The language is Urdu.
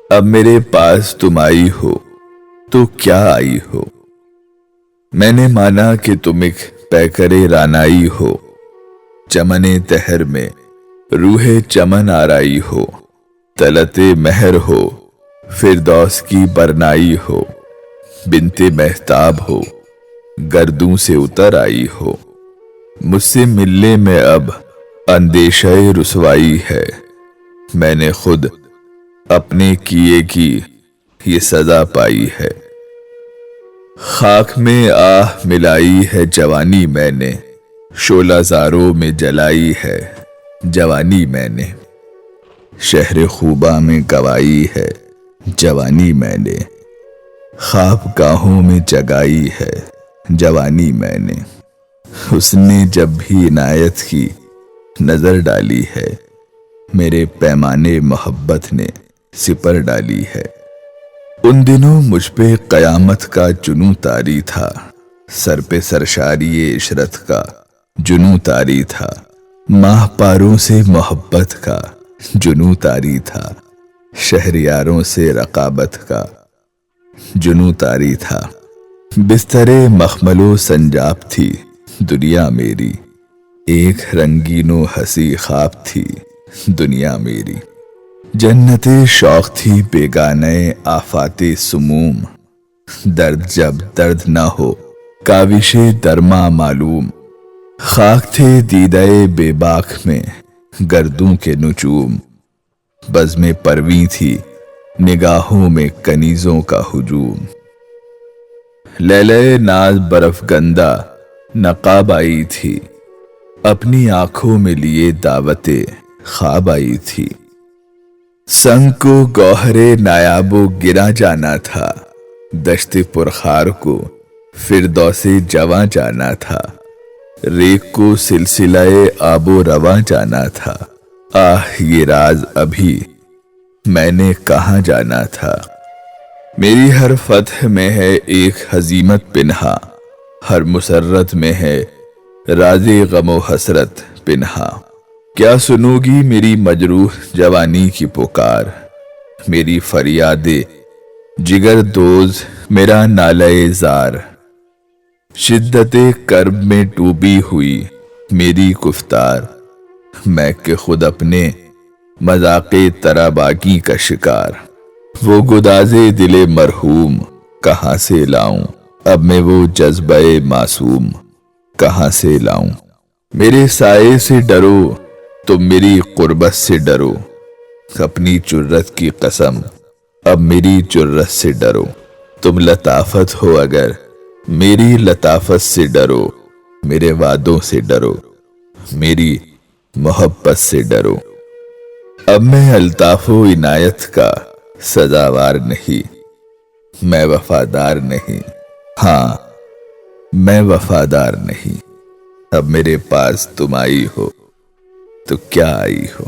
اب میرے پاس تم آئی ہو تو کیا آئی ہو؟ میں نے مانا کہ تم ایک پیکرے رانائی ہو، چمن تہر میں روح چمن آرائی ہو، طلعت مہر ہو، فردوس کی برنائی ہو، بنت مہتاب ہو، گردوں سے اتر آئی ہو۔ مجھ سے ملنے میں اب اندیشہ رسوائی ہے، میں نے خود اپنے کیے کی یہ سزا پائی ہے۔ خاک میں آہ ملائی ہے جوانی میں نے، شعلہ زاروں میں جلائی ہے جوانی میں نے، شہر خوباں میں گوائی ہے جوانی میں نے، خواب گاہوں میں جگائی ہے جوانی میں نے۔ اس نے جب بھی عنایت کی نظر ڈالی ہے، میرے پیمانے محبت نے سپر ڈالی ہے۔ ان دنوں مجھ پہ قیامت کا جنوں طاری تھا، سر پہ سرشاری عشرت کا جنوں طاری تھا، ماہ پاروں سے محبت کا جنوں طاری تھا، شہریاروں سے رقابت کا جنوں طاری تھا۔ بستر مخمل و سنجاب تھی دنیا میری، ایک رنگین و حسی خواب تھی دنیا میری، جنت شوق تھی بیگانے آفات سموم، درد جب درد نہ ہو کاوش درما معلوم، خاک تھے دیدہ بے باک میں گردوں کے نجوم، بزم پرویں تھی نگاہوں میں کنیزوں کا ہجوم، لیلے ناز برف گندہ نقاب آئی تھی، اپنی آنکھوں میں لیے دعوت خواب آئی تھی، سنگ کو گوہر نایاب و گرا جانا تھا، دشت پرخار کو فردوس جواں جانا تھا، ریگ کو سلسلہ آب و رواں جانا تھا، آہ یہ راز ابھی میں نے کہاں جانا تھا۔ میری ہر فتح میں ہے ایک ہزیمت پنہا، ہر مسرت میں ہے راز غم و حسرت پنہا، کیا سنو گی میری مجروح جوانی کی پکار، میری فریاد جگر دوز میرا نالہ زار، شدت کرب میں ڈوبی ہوئی میری گفتار، میں کہ خود اپنے مذاق تراباگی کا شکار، وہ گداز دل مرحوم کہاں سے لاؤں، اب میں وہ جذبہ معصوم کہاں سے لاؤں۔ میرے سائے سے ڈرو تم میری قربت سے ڈرو، اپنی جرت کی قسم اب میری جرت سے ڈرو، تم لطافت ہو اگر میری لطافت سے ڈرو، میرے وعدوں سے ڈرو میری محبت سے ڈرو۔ اب میں الطاف و عنایت کا سزاوار نہیں، میں وفادار نہیں، ہاں میں وفادار نہیں، اب میرے پاس تم آئی ہو تو کیا آئی ہو؟